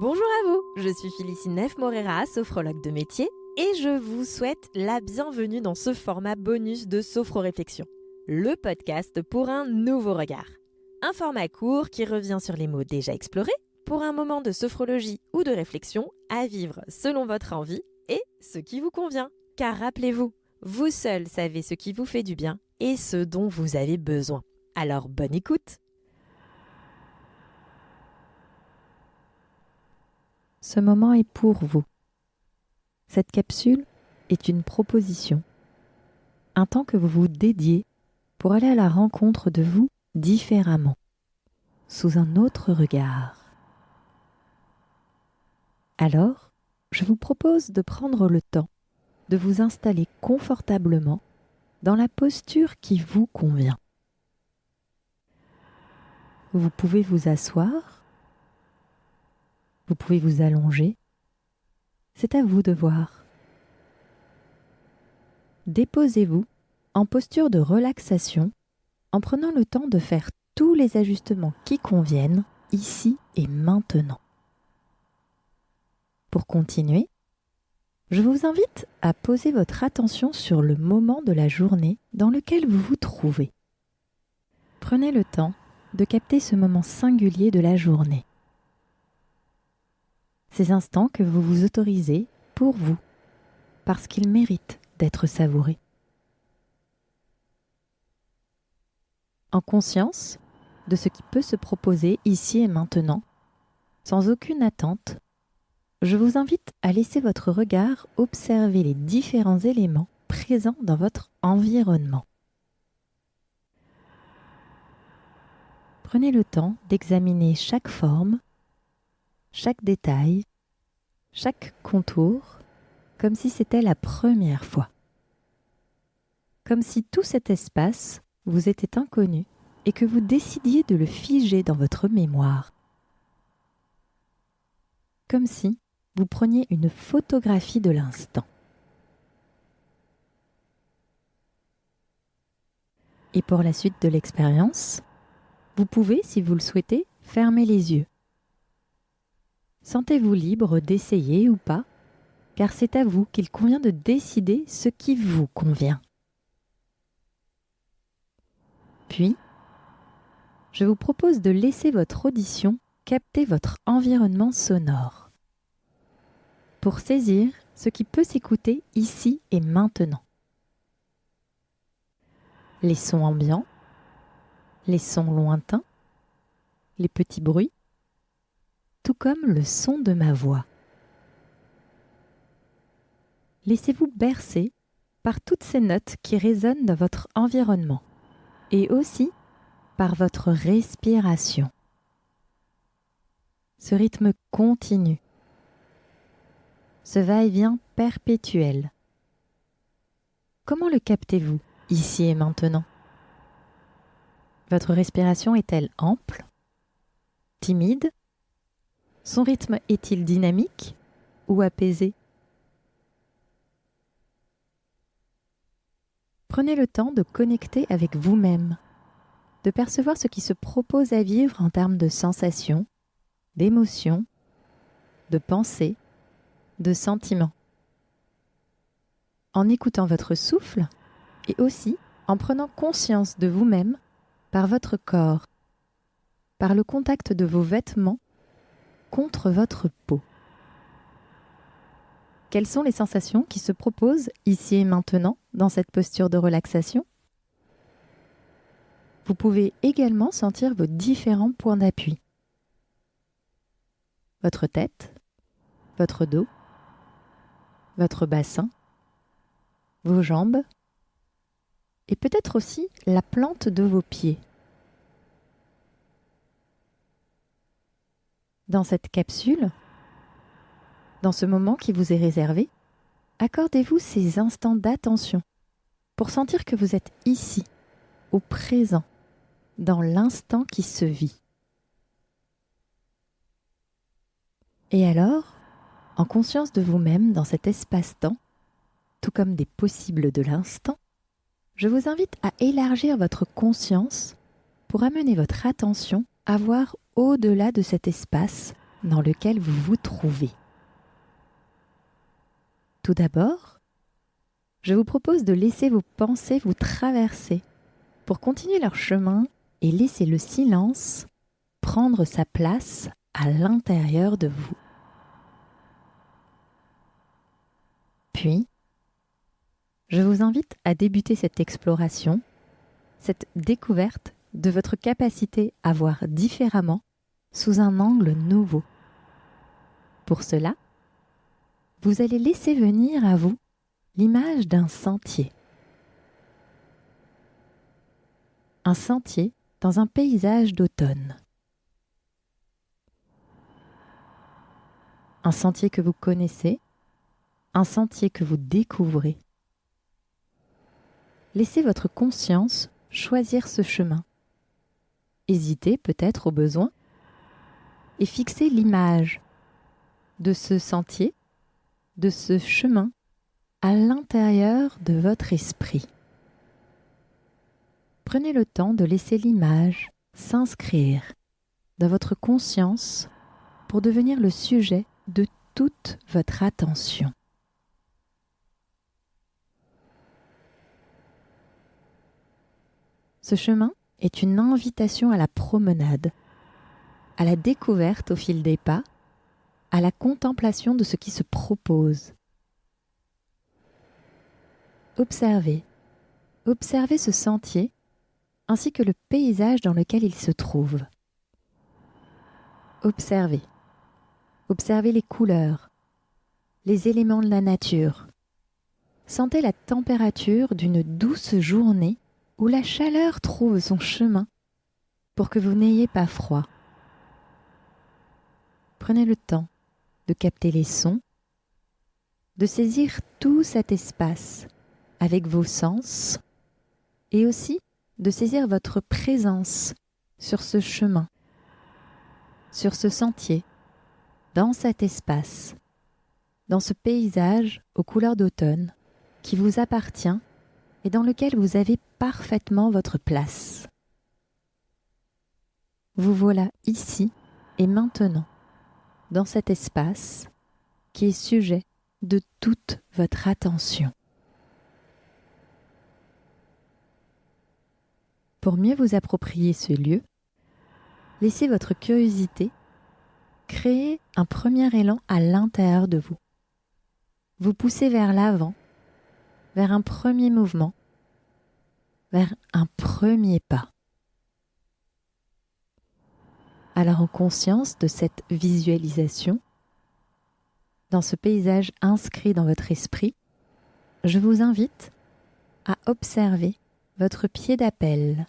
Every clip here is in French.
Bonjour à vous, je suis Félicine Neff-Morera, sophrologue de métier, et je vous souhaite la bienvenue dans ce format bonus de Sophro-Réflexion, le podcast pour un nouveau regard. Un format court qui revient sur les mots déjà explorés pour un moment de sophrologie ou de réflexion à vivre selon votre envie et ce qui vous convient. Car rappelez-vous, vous seul savez ce qui vous fait du bien et ce dont vous avez besoin. Alors bonne écoute! Ce moment est pour vous. Cette capsule est une proposition, un temps que vous vous dédiez pour aller à la rencontre de vous différemment, sous un autre regard. Alors, je vous propose de prendre le temps de vous installer confortablement dans la posture qui vous convient. Vous pouvez vous asseoir, vous pouvez vous allonger, c'est à vous de voir. Déposez-vous en posture de relaxation en prenant le temps de faire tous les ajustements qui conviennent ici et maintenant. Pour continuer, je vous invite à poser votre attention sur le moment de la journée dans lequel vous vous trouvez. Prenez le temps de capter ce moment singulier de la journée. Ces instants que vous vous autorisez pour vous, parce qu'ils méritent d'être savourés. En conscience de ce qui peut se proposer ici et maintenant, sans aucune attente, je vous invite à laisser votre regard observer les différents éléments présents dans votre environnement. Prenez le temps d'examiner chaque forme, chaque détail, chaque contour, comme si c'était la première fois. Comme si tout cet espace vous était inconnu et que vous décidiez de le figer dans votre mémoire. Comme si vous preniez une photographie de l'instant. Et pour la suite de l'expérience, vous pouvez, si vous le souhaitez, fermer les yeux. Sentez-vous libre d'essayer ou pas, car c'est à vous qu'il convient de décider ce qui vous convient. Puis, je vous propose de laisser votre audition capter votre environnement sonore pour saisir ce qui peut s'écouter ici et maintenant. Les sons ambiants, les sons lointains, les petits bruits, tout comme le son de ma voix. Laissez-vous bercer par toutes ces notes qui résonnent dans votre environnement et aussi par votre respiration. Ce rythme continu, ce va-et-vient perpétuel. Comment le captez-vous ici et maintenant? Votre respiration est-elle ample, timide? Son rythme est-il dynamique ou apaisé? Prenez le temps de connecter avec vous-même, de percevoir ce qui se propose à vivre en termes de sensations, d'émotions, de pensées, de sentiments. En écoutant votre souffle et aussi en prenant conscience de vous-même par votre corps, par le contact de vos vêtements contre votre peau. Quelles sont les sensations qui se proposent ici et maintenant dans cette posture de relaxation? Vous pouvez également sentir vos différents points d'appui. Votre tête, votre dos, votre bassin, vos jambes et peut-être aussi la plante de vos pieds. Dans cette capsule, dans ce moment qui vous est réservé, accordez-vous ces instants d'attention pour sentir que vous êtes ici, au présent, dans l'instant qui se vit. Et alors, en conscience de vous-même dans cet espace-temps, tout comme des possibles de l'instant, je vous invite à élargir votre conscience pour amener votre attention à voir au-delà de cet espace dans lequel vous vous trouvez. Tout d'abord, je vous propose de laisser vos pensées vous traverser pour continuer leur chemin et laisser le silence prendre sa place à l'intérieur de vous. Puis, je vous invite à débuter cette exploration, cette découverte de votre capacité à voir différemment sous un angle nouveau. Pour cela, vous allez laisser venir à vous l'image d'un sentier. Un sentier dans un paysage d'automne. Un sentier que vous connaissez, un sentier que vous découvrez. Laissez votre conscience choisir ce chemin. Hésitez peut-être au besoin et fixez l'image de ce sentier, de ce chemin à l'intérieur de votre esprit. Prenez le temps de laisser l'image s'inscrire dans votre conscience pour devenir le sujet de toute votre attention. Ce chemin est une invitation à la promenade, à la découverte au fil des pas, à la contemplation de ce qui se propose. Observez ce sentier ainsi que le paysage dans lequel il se trouve. Observez les couleurs, les éléments de la nature. Sentez la température d'une douce journée où la chaleur trouve son chemin pour que vous n'ayez pas froid. Prenez le temps de capter les sons, de saisir tout cet espace avec vos sens et aussi de saisir votre présence sur ce chemin, sur ce sentier, dans cet espace, dans ce paysage aux couleurs d'automne qui vous appartient et dans lequel vous avez parfaitement votre place. Vous voilà ici et maintenant, dans cet espace qui est sujet de toute votre attention. Pour mieux vous approprier ce lieu, laissez votre curiosité créer un premier élan à l'intérieur de vous. Vous poussez vers l'avant, vers un premier mouvement, vers un premier pas. Alors en conscience de cette visualisation, dans ce paysage inscrit dans votre esprit, je vous invite à observer votre pied d'appel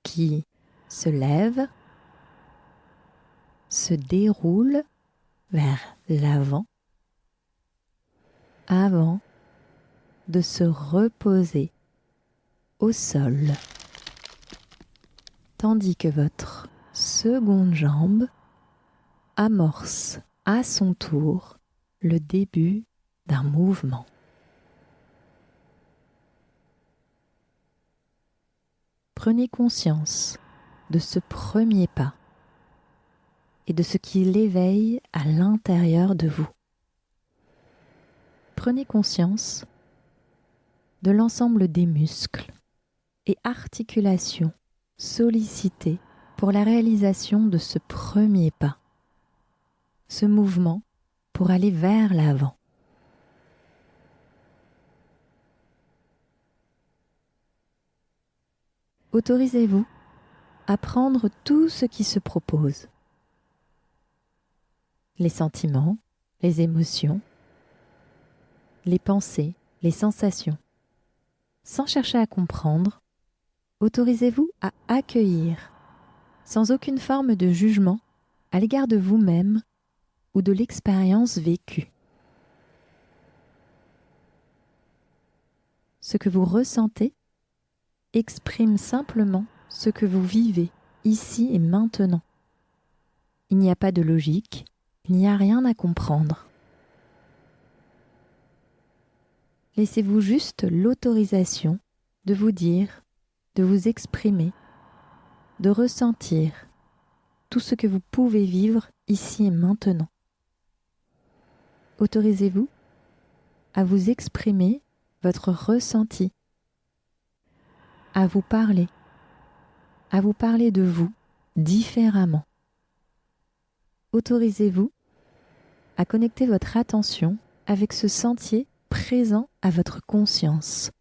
qui se lève, se déroule vers l'avant avant de se reposer au sol, tandis que votre seconde jambe amorce à son tour le début d'un mouvement. Prenez conscience de ce premier pas et de ce qui l'éveille à l'intérieur de vous. Prenez conscience de l'ensemble des muscles et articulations sollicités pour la réalisation de ce premier pas, ce mouvement pour aller vers l'avant. Autorisez-vous à prendre tout ce qui se propose. Les sentiments, les émotions, les pensées, les sensations. Sans chercher à comprendre, autorisez-vous à accueillir, sans aucune forme de jugement, à l'égard de vous-même ou de l'expérience vécue. Ce que vous ressentez exprime simplement ce que vous vivez ici et maintenant. Il n'y a pas de logique, il n'y a rien à comprendre. Laissez-vous juste l'autorisation de vous dire, de vous exprimer, de ressentir tout ce que vous pouvez vivre ici et maintenant. Autorisez-vous à vous exprimer votre ressenti, à vous parler de vous différemment. Autorisez-vous à connecter votre attention avec ce sentier présent à votre conscience.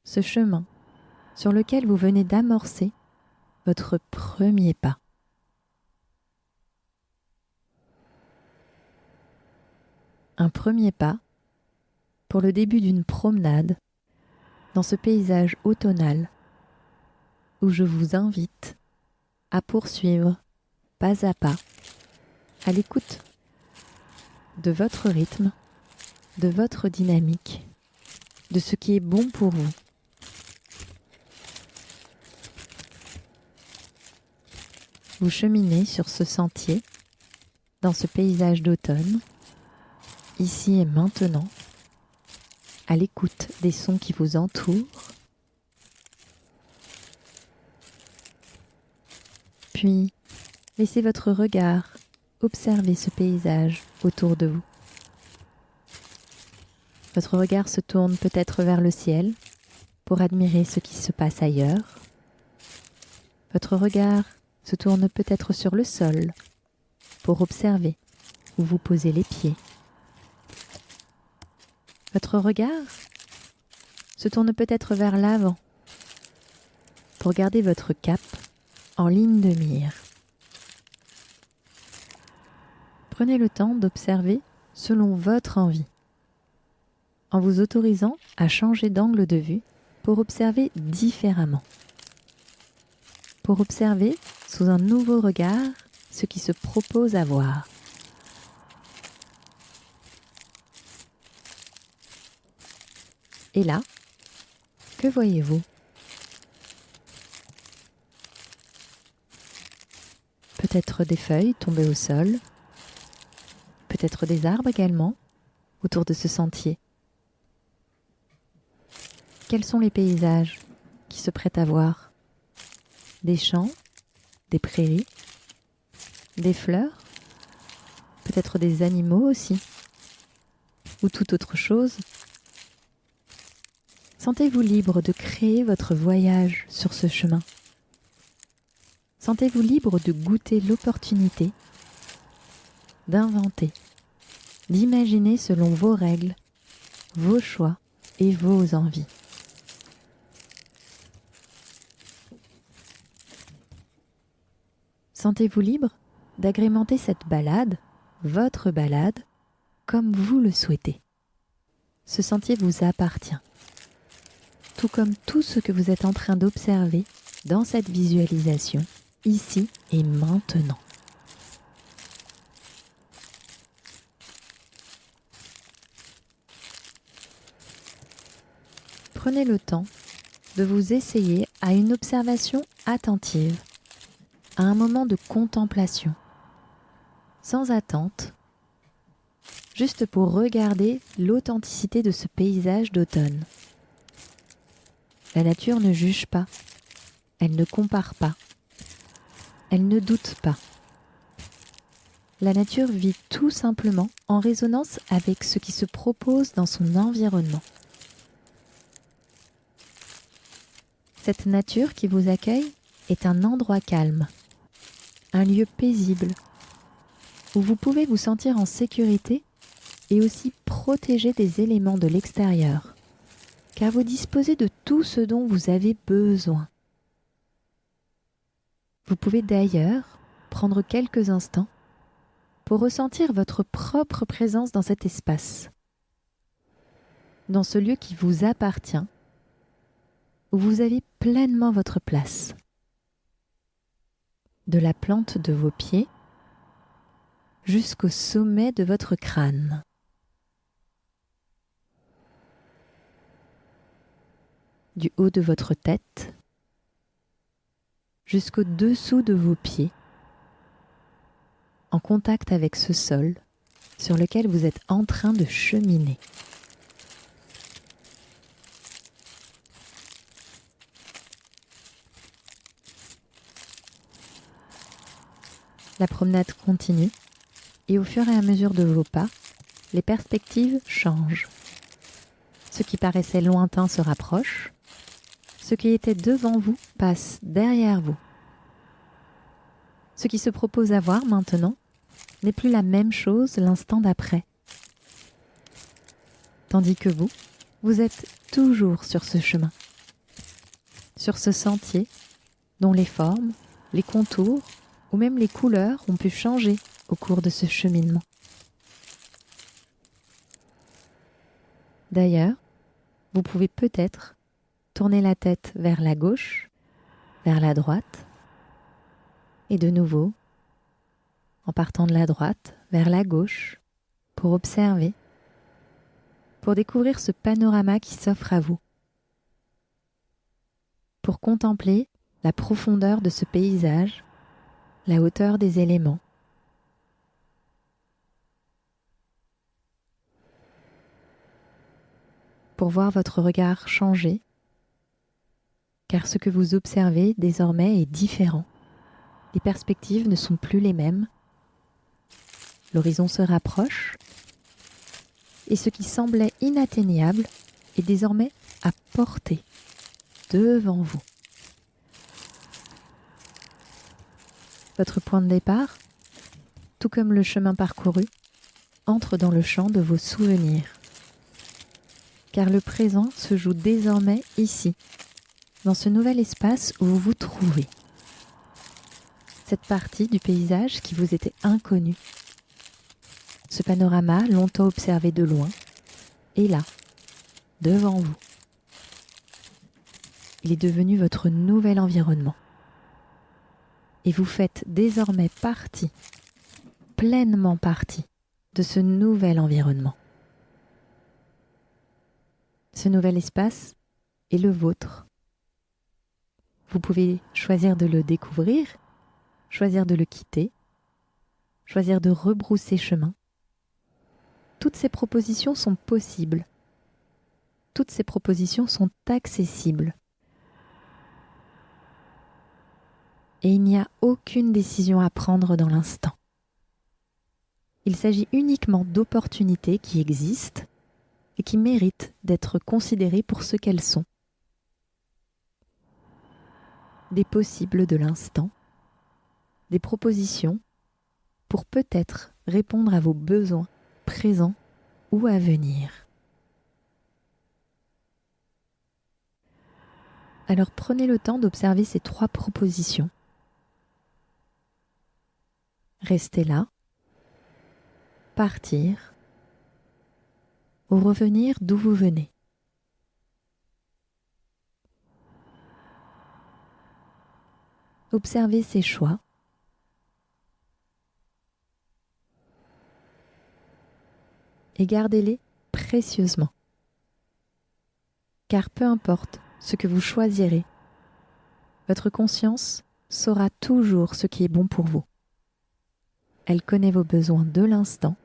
Ce chemin sur lequel vous venez d'amorcer votre premier pas. Un premier pas pour le début d'une promenade dans ce paysage automnal où je vous invite à poursuivre pas à pas, à l'écoute de votre rythme, de votre dynamique, de ce qui est bon pour vous. Vous cheminez sur ce sentier, dans ce paysage d'automne, ici et maintenant, à l'écoute des sons qui vous entourent. Puis, laissez votre regard observer ce paysage autour de vous. Votre regard se tourne peut-être vers le ciel pour admirer ce qui se passe ailleurs. Votre regard se tourne peut-être sur le sol pour observer où vous posez les pieds. Votre regard se tourne peut-être vers l'avant pour garder votre cap en ligne de mire. Prenez le temps d'observer selon votre envie, en vous autorisant à changer d'angle de vue pour observer différemment. Pour observer sous un nouveau regard ce qui se propose à voir. Et là, que voyez-vous ? Peut-être des feuilles tombées au sol, peut-être des arbres également autour de ce sentier. Quels sont les paysages qui se prêtent à voir ? Des champs, des prairies, des fleurs, peut-être des animaux aussi, ou toute autre chose. Sentez-vous libre de créer votre voyage sur ce chemin. Sentez-vous libre de goûter l'opportunité, d'inventer, d'imaginer selon vos règles, vos choix et vos envies. Sentez-vous libre d'agrémenter cette balade, votre balade, comme vous le souhaitez. Ce sentier vous appartient, tout comme tout ce que vous êtes en train d'observer dans cette visualisation, ici et maintenant. Prenez le temps de vous essayer à une observation attentive, à un moment de contemplation, sans attente, juste pour regarder l'authenticité de ce paysage d'automne. La nature ne juge pas, elle ne compare pas, elle ne doute pas. La nature vit tout simplement en résonance avec ce qui se propose dans son environnement. Cette nature qui vous accueille est un endroit calme, un lieu paisible, où vous pouvez vous sentir en sécurité et aussi protégé des éléments de l'extérieur, car vous disposez de tout ce dont vous avez besoin. Vous pouvez d'ailleurs prendre quelques instants pour ressentir votre propre présence dans cet espace, dans ce lieu qui vous appartient, où vous avez pleinement votre place. De la plante de vos pieds jusqu'au sommet de votre crâne. Du haut de votre tête jusqu'au dessous de vos pieds, en contact avec ce sol sur lequel vous êtes en train de cheminer. La promenade continue et au fur et à mesure de vos pas, les perspectives changent. Ce qui paraissait lointain se rapproche. Ce qui était devant vous passe derrière vous. Ce qui se propose à voir maintenant n'est plus la même chose l'instant d'après. Tandis que vous êtes toujours sur ce chemin, sur ce sentier dont les formes, les contours ou même les couleurs ont pu changer au cours de ce cheminement. D'ailleurs, vous pouvez peut-être tourner la tête vers la gauche, vers la droite, et de nouveau, en partant de la droite vers la gauche, pour observer, pour découvrir ce panorama qui s'offre à vous, pour contempler la profondeur de ce paysage, la hauteur des éléments. Pour voir votre regard changer, car ce que vous observez désormais est différent. Les perspectives ne sont plus les mêmes. L'horizon se rapproche et ce qui semblait inatteignable est désormais à portée, devant vous. Votre point de départ, tout comme le chemin parcouru, entre dans le champ de vos souvenirs. Car le présent se joue désormais ici, dans ce nouvel espace où vous vous trouvez. Cette partie du paysage qui vous était inconnue. Ce panorama, longtemps observé de loin, est là, devant vous. Il est devenu votre nouvel environnement. Et vous faites désormais partie, pleinement partie, de ce nouvel environnement. Ce nouvel espace est le vôtre. Vous pouvez choisir de le découvrir, choisir de le quitter, choisir de rebrousser chemin. Toutes ces propositions sont possibles. Toutes ces propositions sont accessibles. Et il n'y a aucune décision à prendre dans l'instant. Il s'agit uniquement d'opportunités qui existent et qui méritent d'être considérées pour ce qu'elles sont. Des possibles de l'instant, des propositions pour peut-être répondre à vos besoins présents ou à venir. Alors prenez le temps d'observer ces 3 propositions. Restez là, partir, ou revenir d'où vous venez. Observez ces choix. Et gardez-les précieusement. Car peu importe ce que vous choisirez, votre conscience saura toujours ce qui est bon pour vous. Elle connaît vos besoins de l'instant,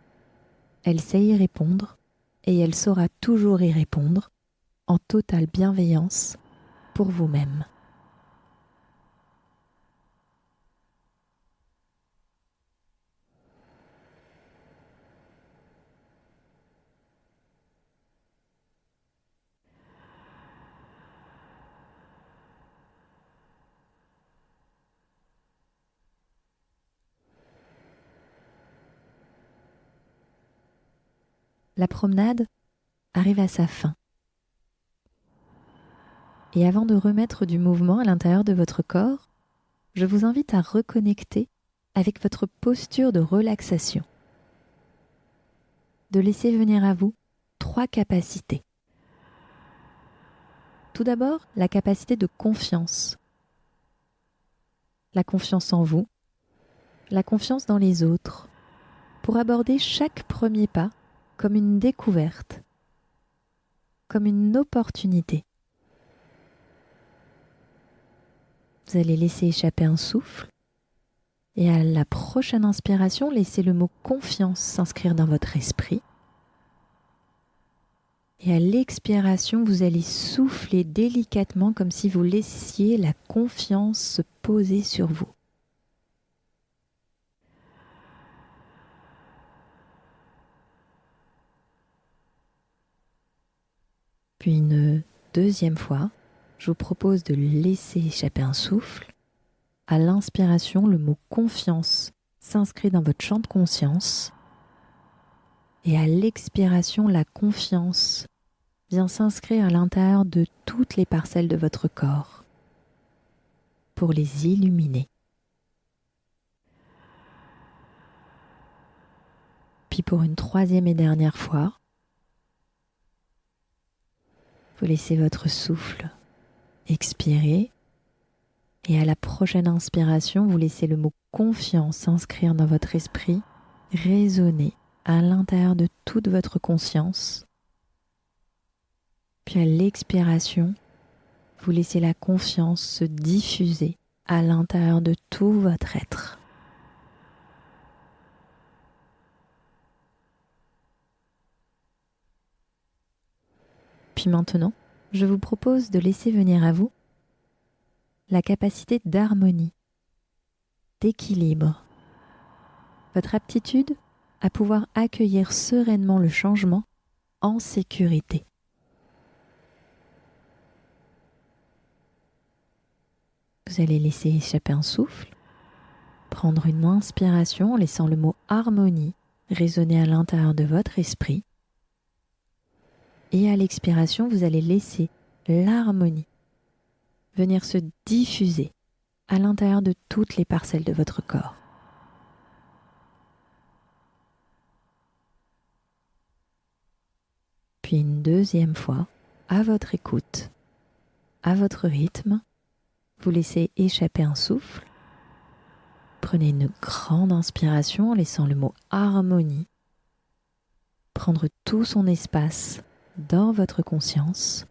elle sait y répondre et elle saura toujours y répondre en totale bienveillance pour vous-même. La promenade arrive à sa fin. Et avant de remettre du mouvement à l'intérieur de votre corps, je vous invite à reconnecter avec votre posture de relaxation. De laisser venir à vous 3 capacités. Tout d'abord, la capacité de confiance. La confiance en vous, la confiance dans les autres, pour aborder chaque premier pas comme une découverte, comme une opportunité. Vous allez laisser échapper un souffle et à la prochaine inspiration, laissez le mot confiance s'inscrire dans votre esprit. Et à l'expiration, vous allez souffler délicatement comme si vous laissiez la confiance se poser sur vous. Puis une deuxième fois, je vous propose de laisser échapper un souffle. À l'inspiration, le mot confiance s'inscrit dans votre champ de conscience. Et à l'expiration, la confiance vient s'inscrire à l'intérieur de toutes les parcelles de votre corps pour les illuminer. Puis pour une troisième et dernière fois, vous laissez votre souffle expirer et à la prochaine inspiration, vous laissez le mot confiance s'inscrire dans votre esprit, résonner à l'intérieur de toute votre conscience. Puis à l'expiration, vous laissez la confiance se diffuser à l'intérieur de tout votre être. Puis maintenant, je vous propose de laisser venir à vous la capacité d'harmonie, d'équilibre, votre aptitude à pouvoir accueillir sereinement le changement en sécurité. Vous allez laisser échapper un souffle, prendre une inspiration en laissant le mot harmonie résonner à l'intérieur de votre esprit. Et à l'expiration, vous allez laisser l'harmonie venir se diffuser à l'intérieur de toutes les parcelles de votre corps. Puis une deuxième fois, à votre écoute, à votre rythme, vous laissez échapper un souffle. Prenez une grande inspiration en laissant le mot harmonie prendre tout son espace dans votre conscience.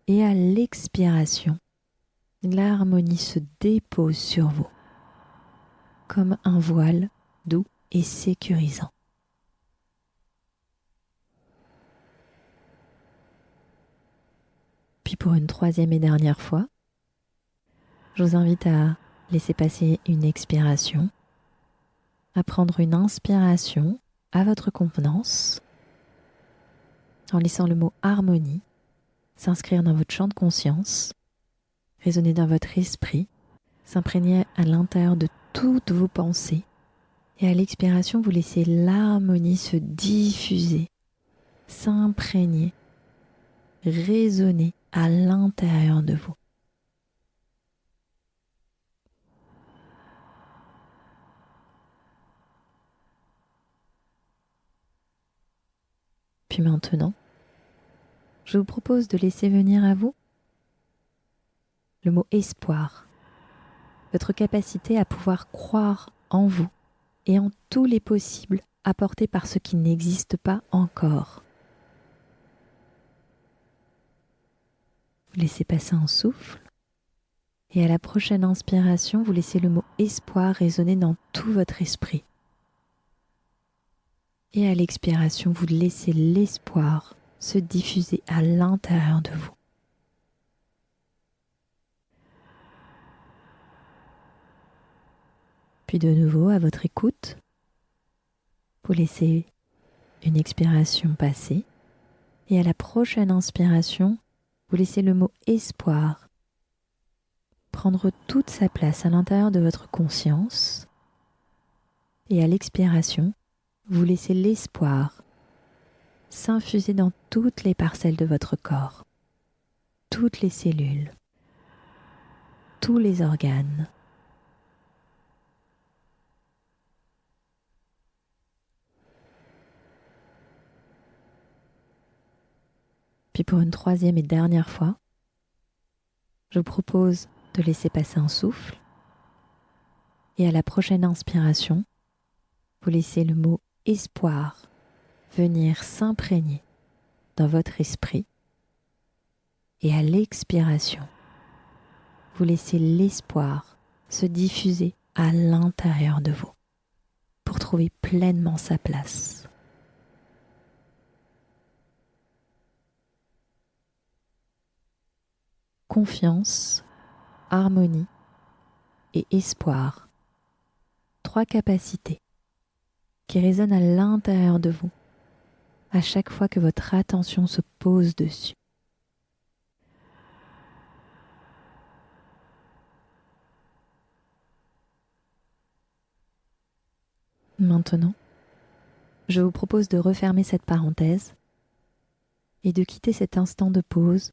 Et à l'expiration, l'harmonie se dépose sur vous comme un voile doux et sécurisant. Puis pour une troisième et dernière fois, je vous invite à laisser passer une expiration, à prendre une inspiration à votre convenance, en laissant le mot harmonie s'inscrire dans votre champ de conscience, résonner dans votre esprit, s'imprégner à l'intérieur de toutes vos pensées. Et à l'expiration, vous laissez l'harmonie se diffuser, s'imprégner, résonner à l'intérieur de vous. Puis maintenant, je vous propose de laisser venir à vous le mot espoir, votre capacité à pouvoir croire en vous et en tous les possibles apportés par ce qui n'existe pas encore. Vous laissez passer un souffle et à la prochaine inspiration, vous laissez le mot espoir résonner dans tout votre esprit. Et à l'expiration, vous laissez l'espoir se diffuser à l'intérieur de vous. Puis de nouveau, à votre écoute, vous laissez une expiration passer et à la prochaine inspiration, vous laissez le mot espoir prendre toute sa place à l'intérieur de votre conscience et à l'expiration, vous laissez l'espoir s'infuser dans toutes les parcelles de votre corps, toutes les cellules, tous les organes. Puis pour une troisième et dernière fois, je vous propose de laisser passer un souffle et à la prochaine inspiration, vous laissez le mot espoir venir s'imprégner dans votre esprit et à l'expiration, vous laissez l'espoir se diffuser à l'intérieur de vous pour trouver pleinement sa place. Confiance, harmonie et espoir, 3 capacités qui résonnent à l'intérieur de vous à chaque fois que votre attention se pose dessus. Maintenant, je vous propose de refermer cette parenthèse et de quitter cet instant de pause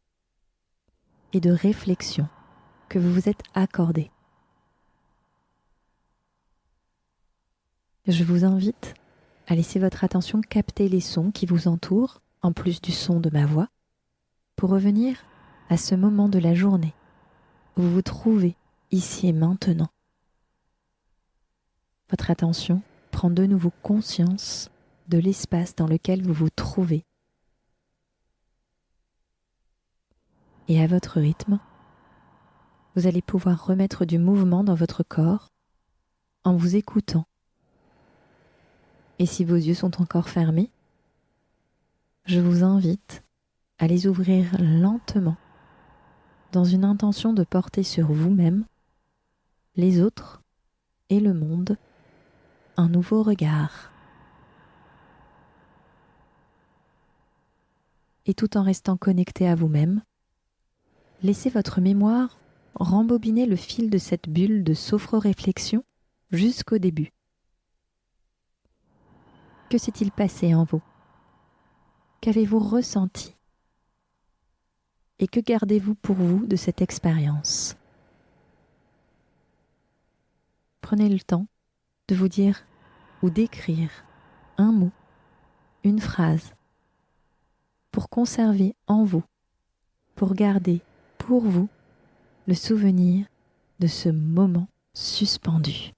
et de réflexion que vous vous êtes accordé. Je vous invite à laisser votre attention capter les sons qui vous entourent, en plus du son de ma voix, pour revenir à ce moment de la journée où vous vous trouvez ici et maintenant. Votre attention prend de nouveau conscience de l'espace dans lequel vous vous trouvez. Et à votre rythme, vous allez pouvoir remettre du mouvement dans votre corps en vous écoutant. Et si vos yeux sont encore fermés, je vous invite à les ouvrir lentement dans une intention de porter sur vous-même, les autres et le monde un nouveau regard. Et tout en restant connecté à vous-même, laissez votre mémoire rembobiner le fil de cette bulle de sophroréflexion jusqu'au début. Que s'est-il passé en vous? Qu'avez-vous ressenti? Et que gardez-vous pour vous de cette expérience? Prenez le temps de vous dire ou d'écrire un mot, une phrase, pour conserver en vous, pour garder pour vous le souvenir de ce moment suspendu.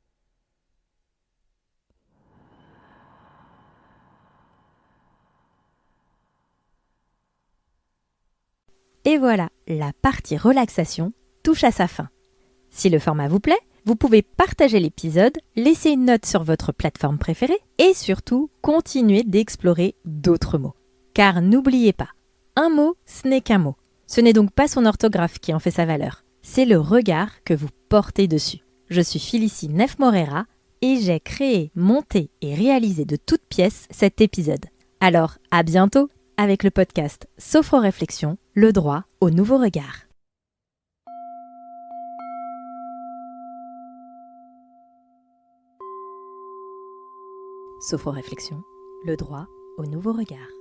Et voilà, la partie relaxation touche à sa fin. Si le format vous plaît, vous pouvez partager l'épisode, laisser une note sur votre plateforme préférée et surtout continuer d'explorer d'autres mots. Car n'oubliez pas, un mot, ce n'est qu'un mot. Ce n'est donc pas son orthographe qui en fait sa valeur, c'est le regard que vous portez dessus. Je suis Félicie Nef-Morera et j'ai créé, monté et réalisé de toutes pièces cet épisode. Alors à bientôt avec le podcast Sophroréflexion, le droit au nouveau regard. Sophroréflexion, le droit au nouveau regard.